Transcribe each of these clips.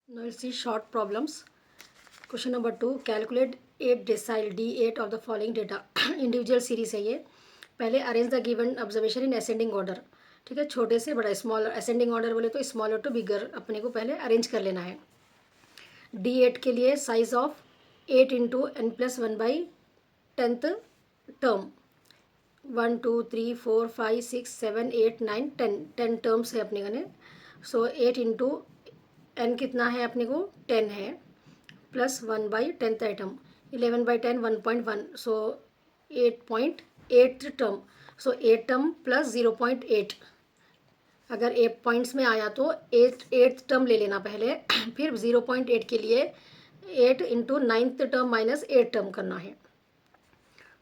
Now let's see short problems. Question number 2. Calculate 8 decile D8 of the following data. Individual series है ये. पहले arrange the given observation in ascending order. ठीक है, छोटे से बड़ा स्मॉल असेंडिंग ऑर्डर बोले तो स्मॉलर टू बिगर अपने को पहले अरेंज कर लेना है. D8 के लिए size of 8 into n plus 1/10 term. 1 2 3 4 5 6 7 8 9 10 terms है अपने गने. सो 8 इंटू एन कितना है अपने को 10 है प्लस 1/10 आइटम 11/10 1.1 सो 8.8 टर्म. सो 8 टर्म प्लस 0.8. अगर 8 पॉइंट्स में आया तो 8 टर्म ले लेना पहले. फिर 0.8 के लिए 8 into 9th term minus 8 term करना है.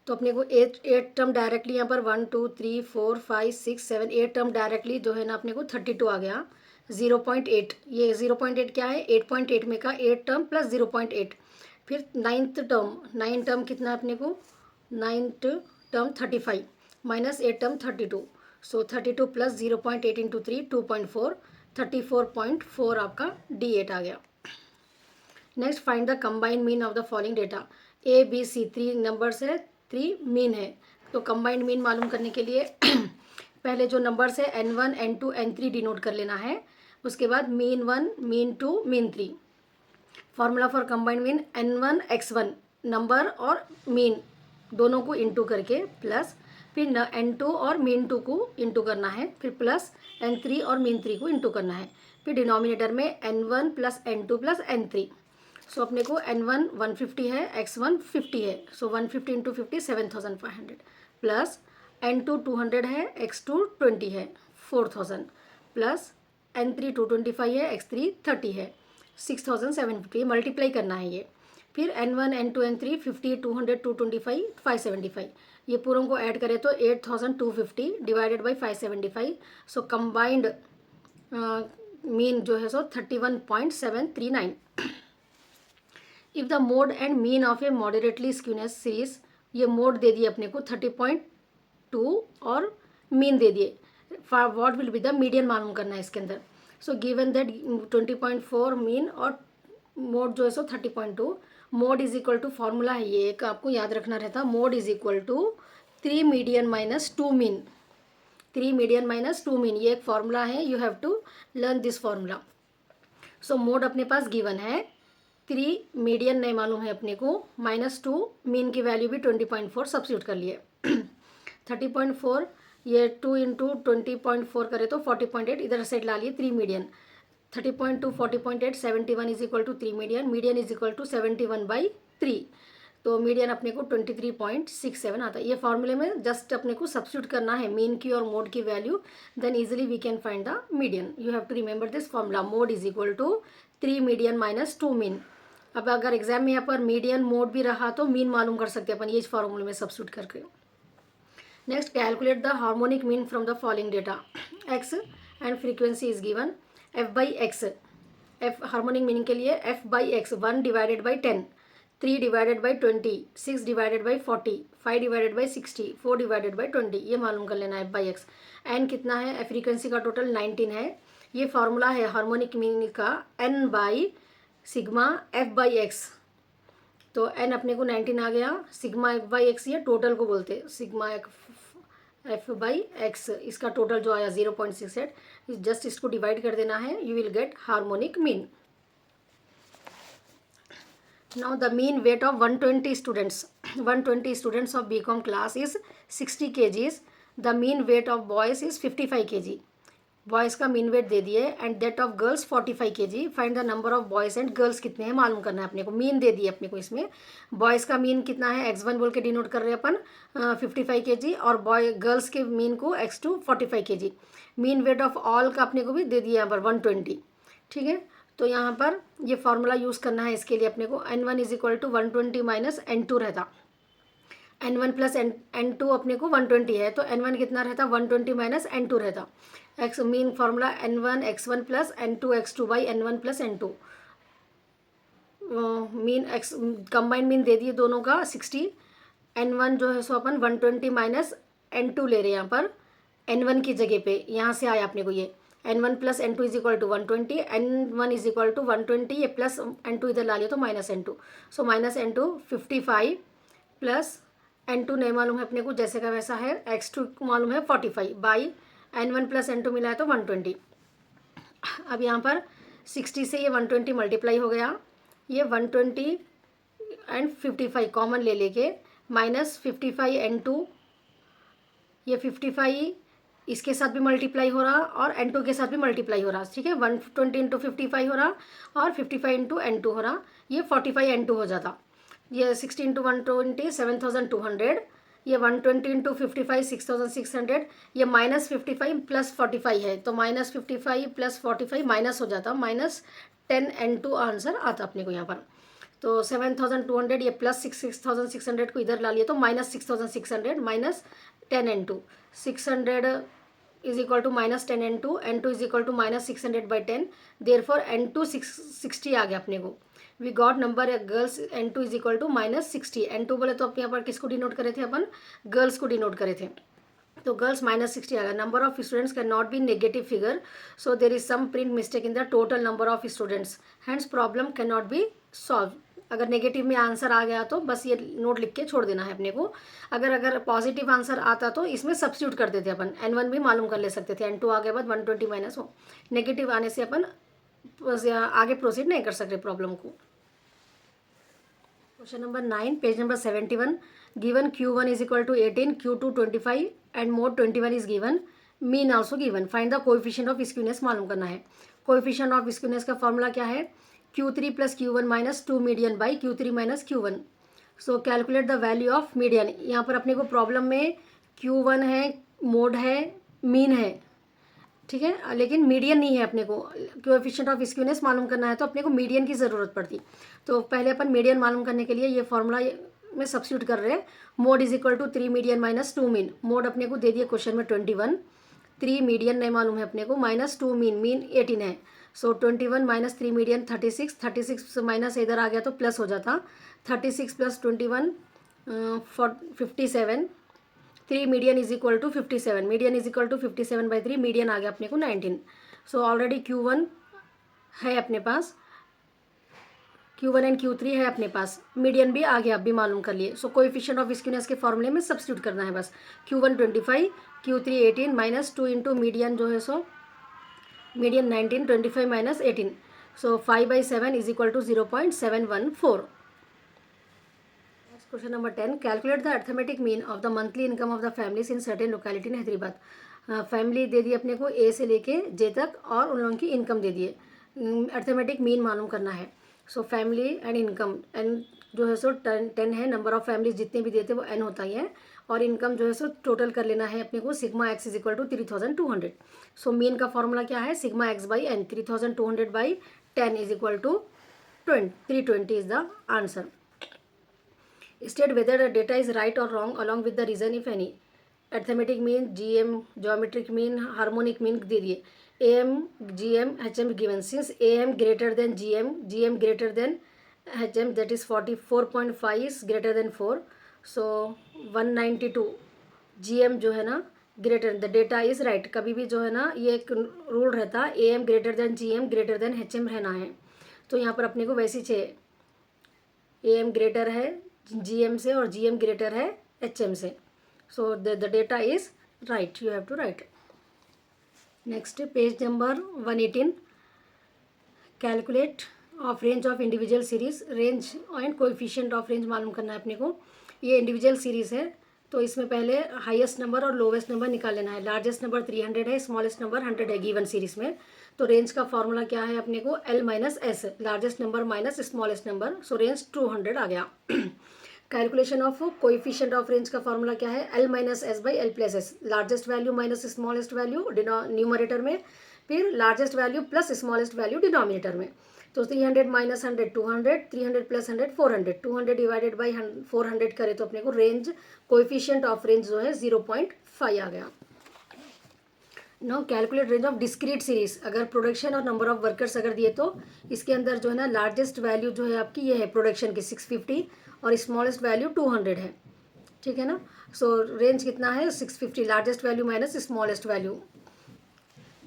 तो अपने को 8 टर्म डायरेक्टली यहाँ पर 1 2 3 4 5 6 7 8 टर्म डायरेक्टली जो है ना अपने को 32 आ गया. 0.8 ये 0.8 क्या है 8.8 में का 8 टर्म प्लस 0.8. फिर 9th टर्म 9 टर्म कितना है अपने को 9th टर्म 35 माइनस 8 टर्म 32. सो 32 प्लस 0.8 इंटू 3 2.4 34.4 आपका D8 आ गया. Next find the combined mean of the following data. A B C 3 numbers है 3 मीन है. तो कंबाइंड मीन मालूम करने के लिए पहले जो नंबर्स है N1 N2 N3 डिनोट कर लेना है. उसके बाद mean 1 mean 2 mean 3. Formula for combined mean N1 X1 number और मीन दोनों को इंटू करके प्लस फिर N2 और मीन 2 को इंटू करना है. फिर प्लस N3 और मीन 3 को इंटू करना है. फिर डिनोमिनेटर में N1 plus N2 plus N3. सो अपने को N1 150 है X1 50 है. सो 150 इंटू 50 7500 प्लस N2 200 है X2 20 है 4000 प्लस N3 225 है X3 30 है 6750. मल्टीप्लाई करना है ये. फिर N1 N2 N3 50 200 225 575. ये पूरों को ऐड करें तो 8250 divided by 575. So combined mean जो है so 31.739. If the mode and mean of a moderately skewness series. ये मोड दे दिए अपने को 30.2 और मीन दे दिए. For what will be the median मालूम करना है इसके अंदर. सो गिवन दैट 20.4 मीन और मोड जो है so 30.2. Mode is equal to formula है ये एक आपको याद रखना रहता. Mode is equal to 3 median minus 2 mean. 3 median minus 2 mean ये एक फॉर्मूला है. You have to learn this formula. So mode अपने पास गिवन है 3 मीडियन नहीं मालूम है अपने को -2 मीन की वैल्यू भी 20.4 सब्सिट्यूट कर लिए. 30.4 ये 2 इंटू 20.4 करे तो 40.8 इधर साइड ला लिए 3 median. 30.2 40.8 71 is equal to 3 median. Median is equal to 71/3. तो मीडियन अपने को 23.67 आता है. ये फॉर्मूले में जस्ट अपने को सब्सिट्यूट करना है मीन की और मोड की value. Then easily we can find the median. You have to remember this formula. Mode is equal to 3 median minus 2 mean. अब अगर एग्जाम में यहाँ पर मीडियन मोड भी रहा तो मीन मालूम कर सकते हैं अपन ये फॉर्मूले में सब्सिट्यूट करके. Next calculate the harmonic mean from the following data. X and frequency is given f/x. F harmonic meaning के लिए f/x 1 divided by 10 3 divided by 20 6 divided by 40 5 divided by 60 4 divided by 20 ये मालूम कर लेना है f/x. एन कितना है frequency का टोटल 19 है. ये फार्मूला है हार्मोनिक मीनिंग का n बाई सिग्मा f/x. तो n अपने को 19 आ गया. सिग्मा f/x ये टोटल को बोलते हैं. सिग्मा f/x इसका टोटल जो आया 0.68 जस्ट इसको डिवाइड कर देना है. You will get harmonic mean. Now the mean weight of 120 students. 120 students of BCom class is 60 kgs. The mean weight of boys is 55 kg. Boys का मीन वेट दे दिए and that of girls 45 kg. Find the number of boys and girls कितने हैं मालूम करना है अपने को. मीन दे दिए अपने को इसमें. बॉयज़ का मीन कितना है x1 बोल के डिनोट कर रहे हैं अपन 55 kg और गर्ल्स के मीन को x2 45 kg. Mean weight of all का अपने को भी दे दिया यहाँ पर 120. ठीक है, तो यहाँ पर ये फार्मूला यूज़ करना है इसके लिए अपने को. N1 is equal to 120 minus N2 रहता. N1 प्लस N2 अपने को 120 है तो N1 कितना रहता 120 माइनस N2 रहता. X mean formula N1 X1 plus N2 X2 by N1 plus N2. Mean x combined mean दे दिए दोनों का 60. N1 जो है सो अपन 120 माइनस N2 ले रहे हैं यहाँ पर N1 की जगह पे. यहाँ से आया अपने को ये N1 plus N2 is equal to 120, N1 is equal to 120, ये प्लस N2 इधर ला लिया तो minus N2, so minus N2 55 plus N2 नहीं मालूम है अपने को जैसे का वैसा है, X2 मालूम है 45 बाई N1 प्लस N2 मिला है तो 120। अब यहाँ पर 60 से ये 120 मल्टीप्लाई हो गया, ये 120 एंड 55 कॉमन ले लेके माइनस 55 N2, ये 55 इसके साथ भी मल्टीप्लाई हो रहा और N2 के साथ भी मल्टीप्लाई हो रहा, ठीक है। 120 इंटू 55 हो रहा और 55 इंटू N2 हो रहा, ये 45 N2 हो जाता। ये 60 इंटू 120 7200, ये 120 इंटू 55 6600, ये माइनस 55 प्लस 45 है तो माइनस 55 प्लस 45 माइनस हो जाता, माइनस 10 N2 आंसर आता अपने को यहाँ पर। तो 7200 ये प्लस 6600 को इधर ला लिया तो minus 6600 minus 10 N2, 600 is equal to minus 10 N2, N2 is equal to minus 600 by 10, therefore N2 60 आ गया अपने को। We got number girls N2 is equal to minus 60। N2 बोले तो अपने यहाँ पर किसको डिनोट करे थे अपन, गर्ल्स को डिनोट करे थे, तो गर्ल्स माइनस 60 आ गया। Number of students can not be negative figure, so there is some print mistake in the total number of students, hence problem can not be solve. अगर negative में answer आ गया तो बस ये नोट लिख के छोड़ देना है अपने को। अगर पॉजिटिव आंसर आता तो इसमें सब्स्टिट्यूट कर देते अपन, N1 भी मालूम कर ले सकते थे, N2 आगे बाद 120 माइनस हो, नेगेटिव आने से अपन आगे प्रोसीड नहीं कर सकते प्रॉब्लम को। Question number 9 page number 71, given Q1 is equal to 18, Q2 25 and mode 21 is given, mean also given, find the coefficient of skewness मालूम करना है। कोएफिशिएंट ऑफ स्क्यूनेस का फॉर्मूला क्या है, Q3 plus Q1 minus 2 median by Q3 minus Q1। So calculate the value of median. यहाँ पर अपने को प्रॉब्लम में Q1 है, मोड है, मीन है, ठीक है, लेकिन मीडियन नहीं है। अपने को कोएफिशिएंट ऑफ स्क्यूनेस मालूम करना है तो अपने को मीडियन की ज़रूरत पड़ती, तो पहले अपन मीडियन मालूम करने के लिए ये फॉर्मूला में सब्स्टिट्यूट कर रहे हैं। Mode is equal to 3 median minus 2 mean, mode अपने को दे दिया क्वेश्चन में 21, 3 मीडियन नहीं मालूम है अपने को, माइनस 2 मीन, मीन 18 है, सो 21 माइनस 3 मीडियन 36, 36 माइनस इधर आ गया तो प्लस हो जाता, 36 plus 21 57, 3 median is equal to 57, median is equal to 57 by 3, median आ गया अपने को 19। सो ऑलरेडी Q1 है अपने पास, Q1 एंड Q3 है अपने पास, मीडियन भी आ गया, अब भी मालूम कर लिए। सो कोएफिशिएंट ऑफ स्क्यूनेस के फॉर्मूले में सब्स्टिट्यूट करना है बस, Q1 25, Q3 18 minus 2 into median जो है so median 19, 25 minus 18, so 5/7 is equal to 0.714। Question number 10, calculate the arithmetic mean of the monthly income of the families in certain locality in Hyderabad. Family दे दी अपने को A से लेके J तक और उन लोगों की इनकम दे दिए, अर्थमेटिक मीन मालूम करना है। So family and income, n जो है सो 10 है, नंबर ऑफ फैमिलीज जितने भी देते वो n होता ही है, और इनकम जो है सो टोटल कर लेना है अपने को, sigma x is equal to 3200। So mean का फॉर्मूला क्या है, sigma x by n, 3200 by 10 is equal to 320 is the answer. State whether the data is right or wrong along with the reason if any. Arithmetic mean, GM, geometric mean, harmonic mean दे दिए, AM, GM, HM given, since AM greater than GM, GM greater than HM, that is 44.5 is greater than 4, so 192 GM जो है ना greater, the data is right. कभी भी जो है ना ये एक रूल रहता, AM greater than GM greater than HM रहना है, तो यहाँ पर अपने को वैसे ही AM ग्रेटर है GM से और GM ग्रेटर है HM से, so the data is right, you have to write. Next page number 118, calculate of range of individual series, range and coefficient of range मालूम करना है अपने को। ये इंडिविजुअल सीरीज है तो इसमें पहले हाईएस्ट नंबर और लोवेस्ट नंबर निकाल लेना है। लार्जेस्ट नंबर 300 है, स्मॉलेस्ट नंबर 100 है गिवन सीरीज में, तो रेंज का फॉर्मूला क्या है अपने को, L minus S, largest number minus smallest number, सो रेंज 200 आ गया। Calculation of coefficient of range का फॉर्मूला क्या है, L minus S by L plus S, largest value minus smallest value numerator में, फिर largest value plus smallest value denominator में। तो 300 minus 100 200, 300 plus 100 400, 200 divided by 400 करे तो अपने को रेंज कोएफिशिएंट ऑफ रेंज जो है 0.5 आ गया। No calculate range of discrete series, अगर प्रोडक्शन और नंबर ऑफ वर्कर्स अगर दिए तो इसके अंदर जो है ना लार्जेस्ट वैल्यू जो है आपकी ये है प्रोडक्शन की 650 और स्मॉलेस्ट वैल्यू 200 है, ठीक है ना। सो रेंज कितना है 650, largest value minus smallest value,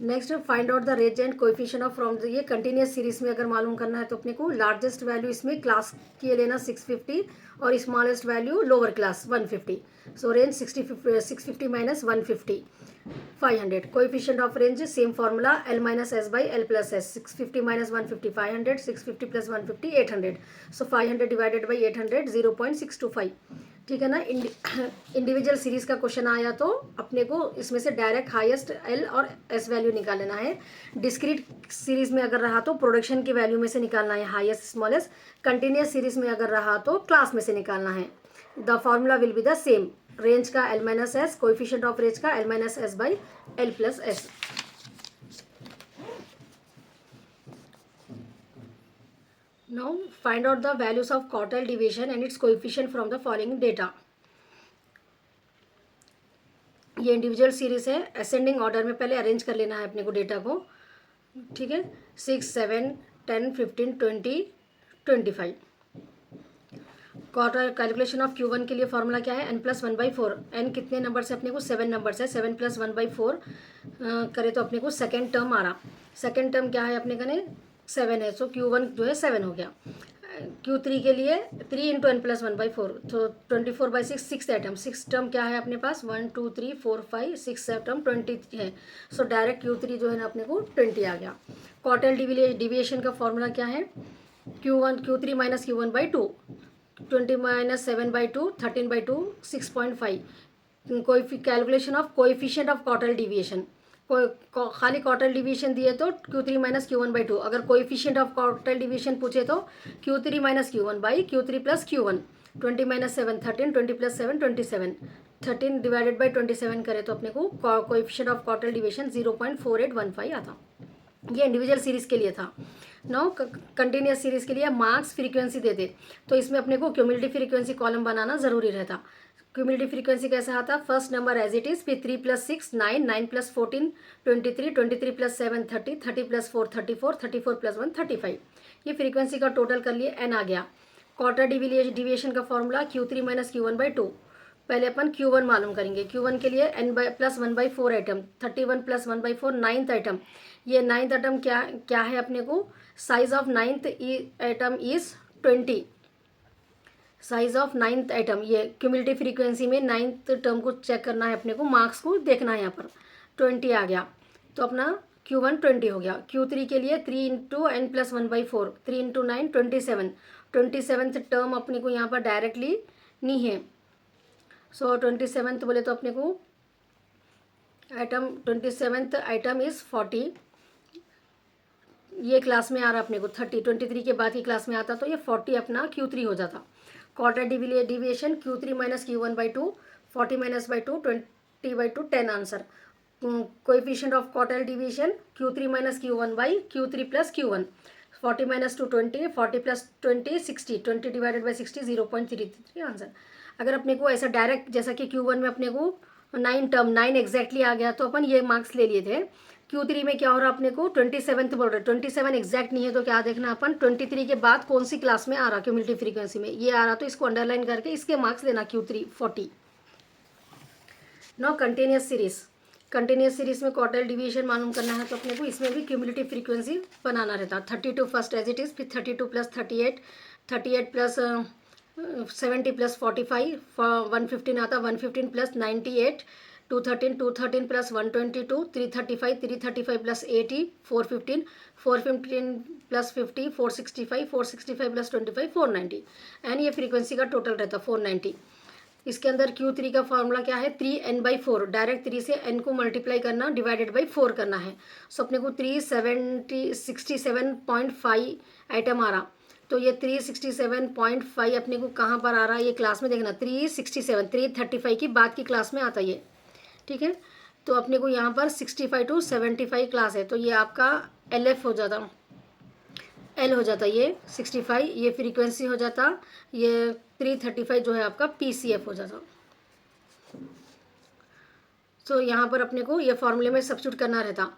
next find out the range and coefficient of from ये कंटिन्यूस सीरीज में अगर मालूम करना है तो अपने को लार्जेस्ट वैल्यू इसमें क्लास की लेना 650 और smallest value lower class 150. So range 650 minus 150 500. Coefficient of range same formula L minus S by L plus S. 650 minus 150 500. 650 plus 150 800. So 500 divided by 800 0.625. ठीक है ना. इंडिविजुअल सीरीज का क्वेश्चन आया तो अपने को इसमें से डायरेक्ट हाईएस्ट एल और एस वैल्यू निकाल लेना है. डिस्क्रीट सीरीज में अगर रहा तो प्रोडक्शन की वैल्यू में से निकालना है हाईएस्ट स्मॉलेस्ट. कंटिन्यूस सीरीज में अगर रहा तो क्लास में से निकालना है. The formula will be the same. Range का L minus S, coefficient of range का L minus S by L plus S. Now find out the values of quartile deviation and its coefficient from the following data. ये individual series है. Ascending order में पहले arrange कर लेना है अपने को डेटा को. ठीक है. 6, 7, 10, 15, 20, 25. क्वार्टर कैलकुलेशन ऑफ Q1 के लिए फॉर्मूला क्या है? n plus 1/4. n कितने नंबर से अपने को 7 नंबर से. 7 प्लस 1/4 करे तो अपने को सेकेंड टर्म आ रहा. सेकेंड टर्म क्या है अपने का ने 7 है. सो Q1 जो है 7 हो गया. Q3 के लिए 3 इंटू n प्लस 1/4 तो 24/6 6 आइटम. 6 टर्म क्या है अपने पास 1 2 3 4 5 6 टर्म 20 है. सो डायरेक्ट Q3 जो है ना अपने को 20 आ गया. क्वार्टाइल डिविएशन का फॉर्मूला क्या है? Q3 minus Q1/2. 20 minus 7/2 13/2 6.5. Calculation of coefficient of quartile deviation. खाली क्वार्टाइल डिवीजन दिए तो Q3 माइनस Q1/2. अगर कोएफिशिएंट ऑफ क्वार्टाइल डिवीजन पूछे तो Q3 minus Q1 by Q3 plus Q1. 20 minus 7 13. 20 plus 7 27. 13 divided by 27 करें तो अपने को कोएफिशिएंट ऑफ क्वार्टाइल डिवीजन 0.4815 आता. ये इंडिविजुअल सीरीज के लिए था. नो कंटिन्यूस सीरीज के लिए मार्क्स फ्रीक्वेंसी दे दे तो इसमें अपने को क्यूमुलेटिव फ्रीक्वेंसी कॉलम बनाना ज़रूरी रहता. क्यूमुलेटिव फ्रीक्वेंसी कैसा आता? First number as it is, फिर 3 plus 6 9, 9 plus 14 23, 23 plus 7 30, 30 plus 4 34, 34 plus 1 35. ये फ्रीक्वेंसी का टोटल कर लिए n आ गया. क्वार्टर डिविएशन का फॉर्मूला Q3 माइनस Q1/2. पहले अपन Q1 मालूम करेंगे. Q1 के लिए n plus 1/4 item. 31 plus 1/4 9th item. ये 9th आइटम क्या है अपने को? Size of 9th item is 20. Size of 9th item. ये क्यूमुलेटिव फ्रीक्वेंसी में 9th टर्म को चेक करना है अपने को. मार्क्स को देखना है यहाँ पर. 20 आ गया तो अपना Q1 20 हो गया. Q3 के लिए 3 into n plus 1/4. 3 into 9 27. 27th term अपने को यहाँ पर डायरेक्टली नहीं है. सो 27th बोले तो अपने को आइटम 27th आइटम इज़ 40. ये क्लास में आ रहा अपने को 30. 23 के बाद की क्लास में आता तो ये 40 अपना Q3 हो जाता. Quarter deviation Q3 minus Q1/2. 40 minus by 2 20/2 10 answer. Coefficient of quarter deviation Q3 minus Q1 by Q3 plus Q1. 40 minus 2 20. 40 plus 20 60. 20 divided by 60 0.33 answer. अगर अपने को ऐसा डायरेक्ट जैसा कि Q1 में अपने को 9 टर्म 9 एग्जैक्टली आ गया तो अपन ये मार्क्स ले लिए थे. Q3 में क्या हो रहा अपने को 27th बोल रहे. 27 एग्जैक्ट नहीं है तो क्या देखना अपन 23 के बाद कौन सी क्लास में आ रहा क्यूमुलेटिव फ्रीक्वेंसी में ये आ रहा तो इसको अंडरलाइन करके इसके मार्क्स लेना. Q3 40. No continuous series. Continuous series में क्वार्टाइल डिवीजन मालूम करना है तो अपने को इसमें भी क्यूमुलेटिव फ्रीक्वेंसी बनाना रहता. 32 फर्स्ट एज इट इज़, फिर 32 प्लस 38, 38 प्लस 70 प्लस 45 115 आता. 115 plus 98 213, 213 plus 122 335, 335 plus 80 415, 415 plus 50 465, 465 plus 25 490. And ये फ्रीक्वेंसी का टोटल रहता 490. इसके अंदर Q3 का फॉर्मूला क्या है? 3n/4. डायरेक्ट 3 से n को मल्टीप्लाई करना डिवाइडेड बाई 4 करना है. सो अपने को 367.5 आइटम आ रहा. तो ये 367.5 अपने को कहाँ पर आ रहा है ये क्लास में देखना. 367 335 की बाद की क्लास में आता ये. ठीक है. तो अपने को यहाँ पर 65 to 75 क्लास है तो ये आपका LF हो जाता. L हो जाता ये 65. ये फ्रीक्वेंसी हो जाता. ये 335 जो है आपका PCF हो जाता. तो यहाँ पर अपने को ये फॉर्मूले में सब्स्टिट्यूट करना रहता.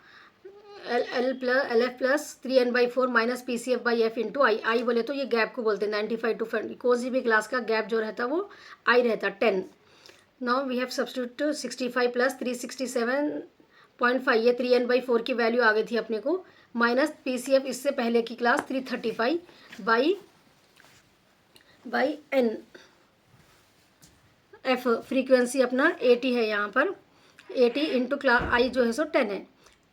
LF plus 3n/4 minus PCF/F into i बोले तो ये गैप को बोलते हैं. 95 to 50 कोई सी भी क्लास का गैप जो रहता वो I रहता 10. Now we have substitute 65 plus 367 0.5, ये 3n/4 की वैल्यू आ गई थी अपने को, माइनस PCF इससे पहले की class 335 by n। F frequency अपना 80 है यहाँ पर, 80 इंटू क्लास आई जो है सो 10 है।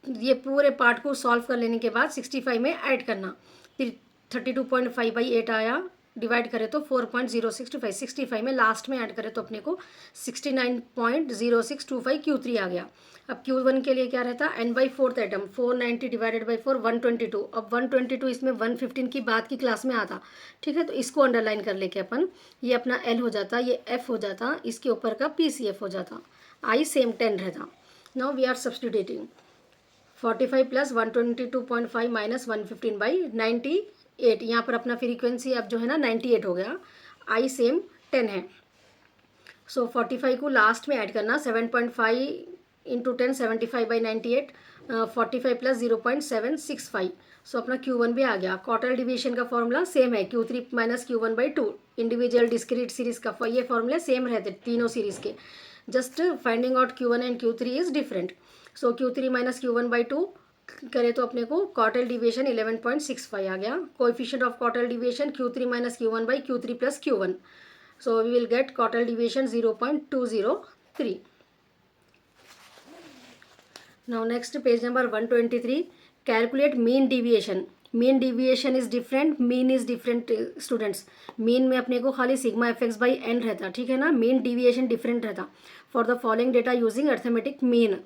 ये पूरे पार्ट को सॉल्व कर लेने के बाद 65 में ऐड करना, फिर 32.5/8 आया, डिवाइड करें तो 4.065, 65 में लास्ट में ऐड करें तो अपने को 69.0625 Q3 आ गया। अब Q1 के लिए क्या रहता, n/4 एटम, 490 डिवाइडेड बाई 4 122। अब 122 इसमें 115 की बाद की क्लास में आता, ठीक है, तो इसको अंडरलाइन कर लेके अपन, ये अपना L हो जाता, ये F हो जाता, इसके ऊपर का PCF हो जाता, I सेम 10 रहता। Now we are substituting 45 plus 122.5 minus 115/98, यहाँ पर अपना फ्रीक्वेंसी अब जो है ना 98 हो गया, आई सेम 10 है। सो 45 को लास्ट में ऐड करना, 7.5 इंटू 10 75/98, 45 प्लस 0.765। सो अपना Q1 भी आ गया। क्वार्टर डिवीजन का फॉर्मूला सेम है, Q3 minus Q1/2। Individual discrete series का ये फॉर्मूले सेम रहते तीनों सीरीज के, just finding out Q1 and Q3 is different. So Q3 minus Q1/2 करें तो अपने को क्वार्टर डिवीजन 11.65 आ गया। Coefficient of quarter division Q3 minus Q1/Q3 plus Q1, so we will get quarter division 0.203। Now next page number 123, calculate mean deviation. Mean deviation is different, mean is different students. Mean में अपने को खाली sigma fx/n रहता, ठीक है ना, mean deviation different रहता। For the following data using arithmetic mean,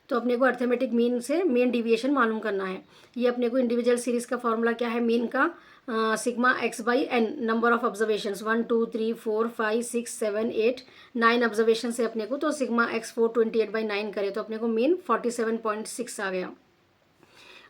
तो अपने को अर्थमेटिक मीन से मीन डिविएशन मालूम करना है। ये अपने को इंडिविजुअल सीरीज का फॉर्मूला क्या है, मीन का sigma x/n, number of observations 1 2 3 4 5 6 7 8 9 observation से अपने को, तो सिग्मा x 428/9 करे तो अपने को मीन 47.6 आ गया।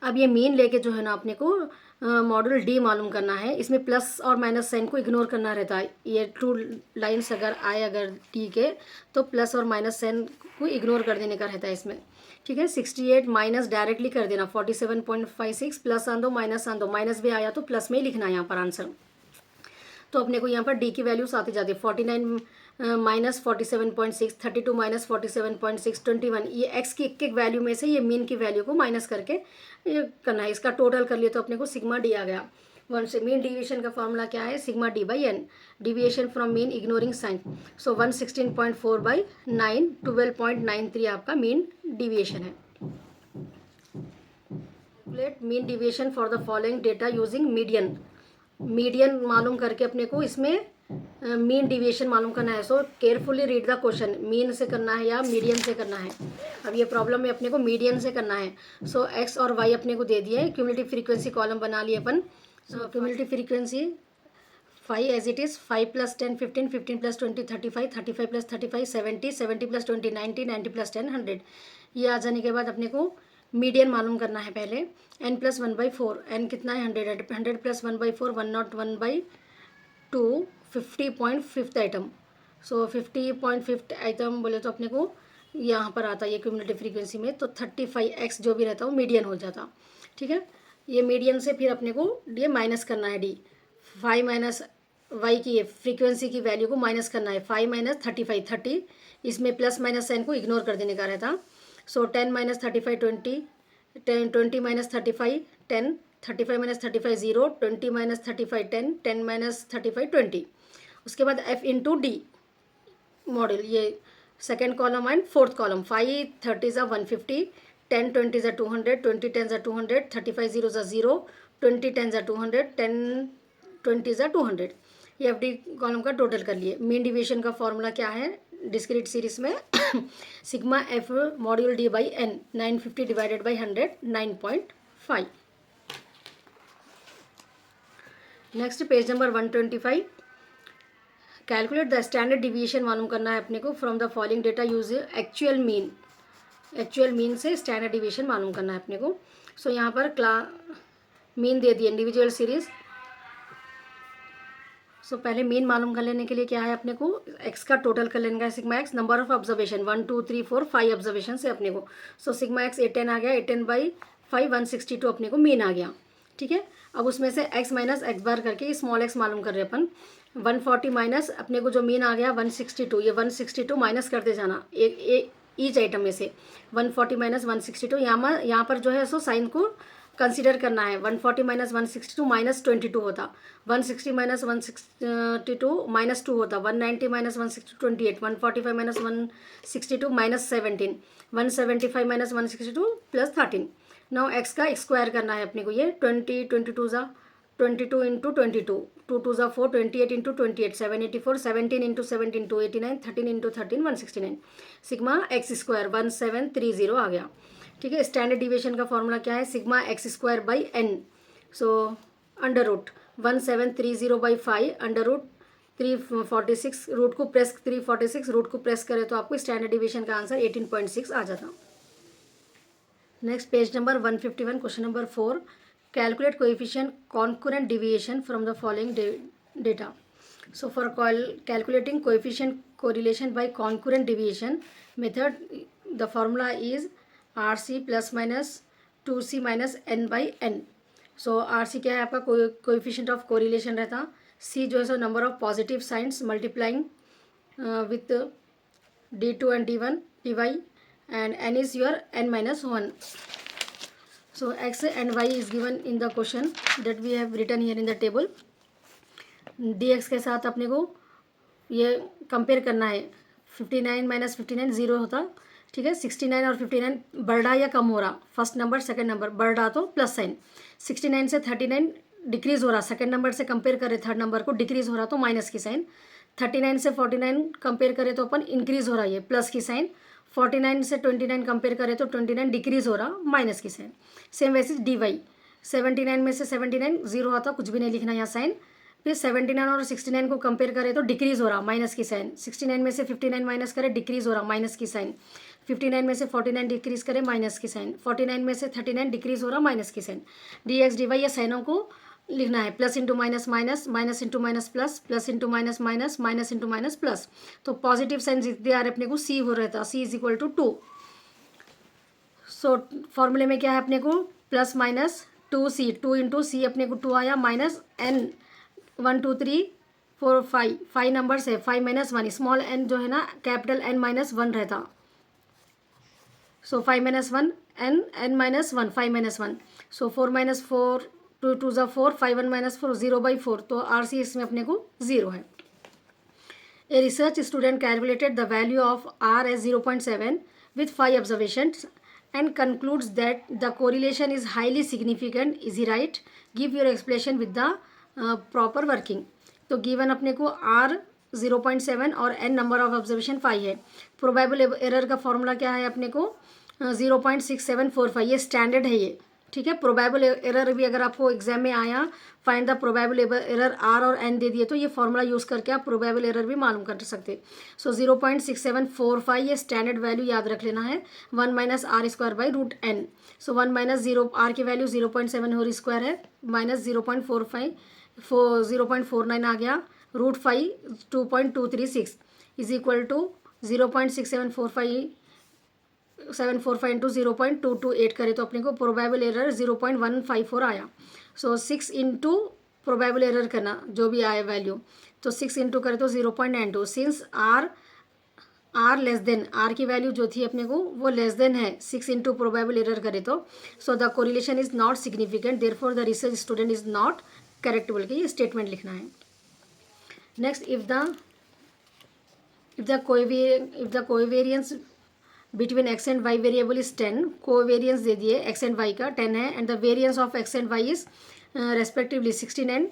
अब ये मीन लेके जो है ना अपने को मॉड्यूल डी मालूम करना है। इसमें प्लस और माइनस साइन को इग्नोर करना रहता है। ये ट्रू लाइन्स अगर आए अगर डी के, तो प्लस और माइनस साइन को इग्नोर कर देने का रहता है इसमें, ठीक है। 68 माइनस डायरेक्टली कर देना, 47.56 प्लस आन दो माइनस आन दो, माइनस भी आया तो प्लस में ही लिखना है यहाँ पर आंसर। तो अपने को यहाँ पर डी की वैल्यूज आती जाती है, 49 माइनस 47.6, 32 माइनस 47.6, 21। ये एक्स की एक एक वैल्यू में से ये मीन की वैल्यू को माइनस करके ये करना है। इसका टोटल कर लिए तो अपने को सिग्मा डी आ गया। वन से मीन डिविएशन का फॉर्मूला क्या है, sigma d/n, deviation from mean ignoring sign. So 116.4/9, 12.93 आपका मीन डिविएशन है। Calculate mean deviation for the following data using median. Median मालूम करके अपने को इसमें मीन डिविएशन मालूम करना है। सो carefully read the question, mean से करना है या मीडियन से करना है। अब ये प्रॉब्लम में अपने को मीडियन से करना है। सो एक्स और वाई अपने को दे दिए है, क्यूमुलेटिव फ्रीक्वेंसी कॉलम बना लिए अपन। So cumulative frequency 5 as it is, 5 plus 10 15, 15 plus 20 35, 35 plus 35 70, 70 plus 20 90, 90 plus 10 100। ये आ जाने के बाद अपने को मीडियन मालूम करना है पहले। n प्लस 1/4, n कितना है 100, 100 प्लस 1/4 101/2, 50.5 आइटम। सो 50.5 आइटम बोले तो अपने को यहाँ पर आता है ये क्यूमुलेटिव फ्रीक्वेंसी में, तो 35x जो भी रहता है वो मीडियन हो जाता, ठीक है। ये मीडियन से फिर अपने को ये माइनस करना है, डी 5 माइनस वाई की फ्रीक्वेंसी की वैल्यू को माइनस करना है, 5 माइनस 35 30, इसमें प्लस माइनस साइन को इग्नोर कर देने का रहता। सो 10 minus 35 20, 20 minus 35 10, 35 minus 35 0, 20 minus 35 10, 10 minus 35 20। उसके बाद f इंटू डी मॉडल, ये second column and fourth column. 5 30 ज़ा 150, 10 20 ज़ा 200, 20 10 ज़ा 200, 35 0 ज़ा 0, 20 10 ज़ा 200, 10 20 ज़ा 200। ये एफ डी कॉलम का टोटल कर लिए। मीन डिविएशन का फॉर्मूला क्या है डिस्क्रीट सीरीज में, sigma f module d by n, 950 divided by 100, 9.5। Next page number 125, calculate the standard deviation मालूम करना है अपने को from the following data use actual mean. Actual mean से स्टैंडर्ड डिविएशन मालूम करना है अपने को। सो यहाँ पर मीन दे दिए इंडिविजुअल सीरीज। सो पहले मीन मालूम कर लेने के लिए क्या है अपने को, एक्स का टोटल कर लेने का है, sigma x number of observation 1 2 3 4 5 observation से अपने को। सो सिग्मा एक्स 810 आ गया, 810/5 162 अपने को मीन आ गया, ठीक है। अब उसमें से x माइनस एक्स बार करके स्मॉल एक्स मालूम कर रहे अपन। 140 माइनस अपने को जो मीन आ गया 162, ये 162 माइनस करते जाना, ईच आइटम में से 140 माइनस 162, यहाँ पर जो है सो साइन को कंसीडर करना है। 140 माइनस 162 माइनस 22 होता, 160 माइनस 162 माइनस 2 होता, 190 minus 162 28, 145 minus 162 minus 17, 175 minus 162 plus 13। Now x का स्क्वायर करना है अपने को, ये 20 22 ज़ा 22 इंटू 22, 2 2 ज़ा 4, 28 into 28 784, 17 into 17 289, 13 into 13 169, sigma x square 1730 आ गया। ठीक है, स्टैंडर्ड डिविएशन का फॉर्मूला क्या है, sigma x square by n. So under root 1730 by 5 under root 346, root को प्रेस 346 रूट को प्रेस करें तो आपको स्टैंडर्ड डिविएशन का आंसर 18.6 आ जाता। Next page number 151, question number 4, calculate coefficient concurrent deviation from the following data. So for calculating coefficient correlation by concurrent deviation method, the formula is RC plus minus 2C minus n by n. So RC क्या है आपका coefficient of correlation रहता, C जो है सो number of positive signs multiplying with D2 and D1 dy, and n is your n minus 1. So x and y is given in the question that we have written here in the table. dx के साथ अपने को ये compare करना है, 59 minus 59 0 होता। ठीक है, 69 और 59 बढ़ रहा या कम हो रहा, फर्स्ट नंबर सेकंड नंबर बढ़ रहा तो प्लस साइन, 69 से 39 डिक्रीज हो रहा, सेकंड नंबर से कंपेयर करें थर्ड नंबर को डिक्रीज हो रहा तो माइनस की साइन, 39 से 49 कंपेयर करें तो अपन इंक्रीज हो रहा है प्लस की साइन, 49 से 29 कंपेयर करें तो 29 डिक्रीज हो रहा माइनस की साइन। सेम वैसे डी वाई, 79 में से 79 0 आता, कुछ भी नहीं लिखना यहाँ साइन, फिर 79 और 69 को कंपेयर करें तो डिक्रीज हो रहा माइनस की साइन, 69 में से 59 माइनस करें डिक्रीज हो रहा माइनस की साइन, 59 में से 49 डिक्रीज करें माइनस की साइन, 49 में से 39 डिक्रीज हो रहा माइनस की sign. D X D Y या साइनों को लिखना है, plus into minus minus, minus into minus plus, plus into minus minus, minus into minus plus. तो पॉजिटिव साइन जितने आ रहे अपने को सी हो रहता, C is equal to 2। So फॉर्मूले में क्या है अपने को, प्लस माइनस 2c, 2 इंटू सी अपने को 2 आया, माइनस n 1 2 3 4 5 नंबर्स है, 5 माइनस 1, स्मॉल n जो है ना कैपिटल n माइनस 1 रहता। सो 5 माइनस 1 n माइनस 1, 5 माइनस 1, सो 4 माइनस 4 2 2 ज़ा 4, 5 1 माइनस 4 0 बाई 4, तो RC इसमें अपने को 0 है। A research student calculated the value of R as 0.7 with 5 observations and concludes that the correlation is highly significant. Is he right? Give your explanation with the proper working. तो given अपने को R 0.7 और n number of observation 5 है। Probable error का formula क्या है अपने को 0.6745, ये स्टैंडर्ड है ये। ठीक है, प्रोबेबल एरर भी अगर आपको एग्जाम में आया, find the probable error R और n दे दिए तो ये फॉर्मूला यूज़ करके आप प्रोबेबल एरर भी मालूम कर सकते। सो 0.6745 ये स्टैंडर्ड वैल्यू याद रख लेना है, 1 minus r square by root n। So 1 minus 0, r की वैल्यू 0.7 होल स्क्वायर है, माइनस 0.49 आ गया, root 5 2.236 is equal to 0.6745 into 0.228 करें तो अपने को प्रोबेबल एरर 0.154 आया। सो 6 इंटू प्रोबेबल एरर करना जो भी आए वैल्यू, तो 6 इंटू करें तो 0.92। Since r less than, r की वैल्यू जो थी अपने को वो लेस देन है, 6 इंटू प्रोबेबल एरर करे तो, so the correlation is not significant, therefore the research student is not correct बोल के ये स्टेटमेंट लिखना है। Next, if the covariance between X and Y variable is 10, covariance दे दिए एक्स एंड वाई का 10 है, and the variance of X and Y is respectively 16 and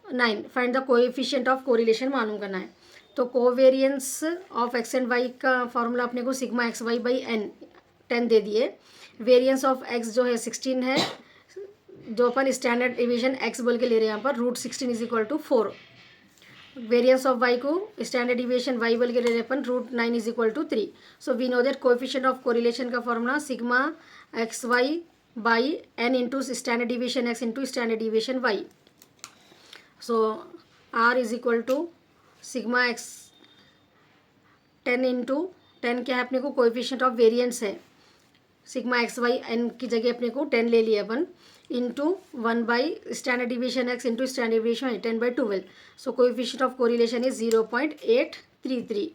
9, find the coefficient of correlation मालूम करना है। तो covariance of X and Y का formula अपने को sigma x Y by n, 10 दे दिए, वेरियंस ऑफ एक्स जो है 16 है, जो अपन स्टैंडर्ड डिवीजन एक्स बोल के ले रहे हैं यहाँ पर, root 16 is equal to 4, variance of Y को स्टैंडर्ड डिविएशन वाई बोल के ले रहे हैं अपन, root 9 is equal to 3। So we know that coefficient of correlation का formula sigma x Y by N into standard deviation X into standard deviation Y. So R is equal to sigma X 10 into 10 क्या है अपने को coefficient of variance है, sigma x Y N की जगह अपने को 10 ले लिया अपन, into 1 by standard deviation X into standard deviation 10 by 12। So coefficient of correlation is 0.833।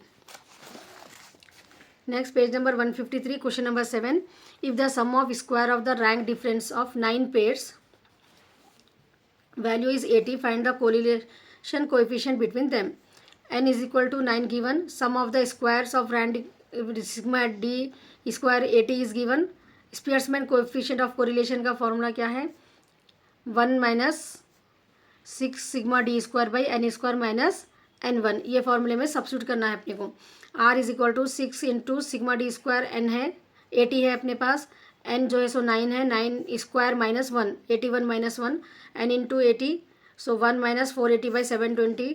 Next page number 153, question number 7. If the sum of square of the rank difference of 9 pairs value is 80, find the correlation coefficient between them. N is equal to 9 given, sum of the squares of rank sigma d square 80 is given. Spearman coefficient of correlation का formula क्या है? 1 minus 6 sigma d square by n square minus n1. ये फॉर्मूले में substitute करना है अपने को. r is equal to 6 into sigma d square n है 80 है अपने पास, n जो है सो 9 है, 9 square minus 1 81 minus 1 n into 80 so 1 minus 480 by 720.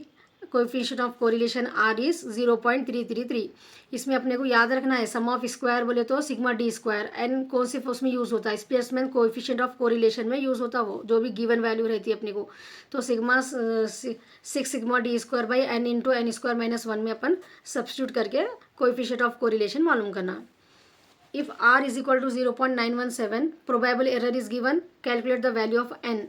Coefficient of correlation r is 0.333. इसमें अपने को याद रखना है सम ऑफ स्क्वायर बोले तो सिग्मा डी स्क्वायर, एन कौन से उसमें यूज़ होता है? स्पेसमैन कोएफिशिएंट ऑफ कोरिलेशन में यूज़ होता है वो जो भी गिवन वैल्यू रहती है अपने को. तो sigma 6 sigma d square by N into n square minus 1 में अपन सब्स्टिट्यूट करके कोएफिशिएंट ऑफ कोरिलेशन मालूम करना. If r is equal to 0.917, probable error is given. Calculate the value of n.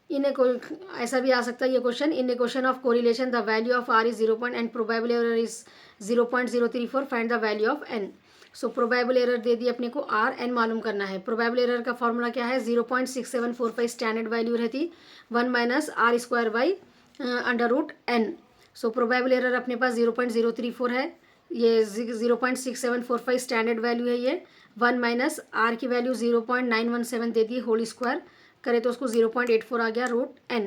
ऐसा भी आ सकता है ये question. In equation of correlation the value of r is 0. and probable error is 0.034. Find the value of n. So probable error दे दी अपने को, r n मालूम करना है. प्रोबेबल एरर का फॉर्मूला क्या है? 0.6745 स्टैंडर्ड वैल्यू रहती 1 minus r square by under root n. So probable error अपने पास 0.034 है, ये 0.6745 स्टैंडर्ड वैल्यू है. ये 1 माइनस आर की वैल्यू 0.917 दे दी होल स्क्वायर करे तो उसको 0.84 आ गया रूट n.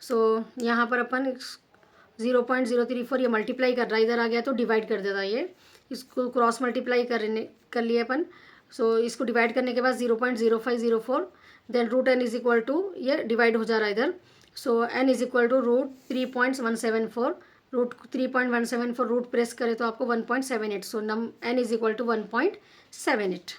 सो यहाँ पर अपन 0.034 ये मल्टीप्लाई कर रहा है, इधर आ गया तो डिवाइड कर देता ये. इसको क्रॉस मल्टीप्लाई कर लिए अपन. सो इसको डिवाइड करने के बाद 0.0504 then root n is equal to ये डिवाइड हो जा रहा है इधर. So n is equal to root 3.174. Root 3.174 root press करे तो आपको 1.78. So n is equal to 1.78.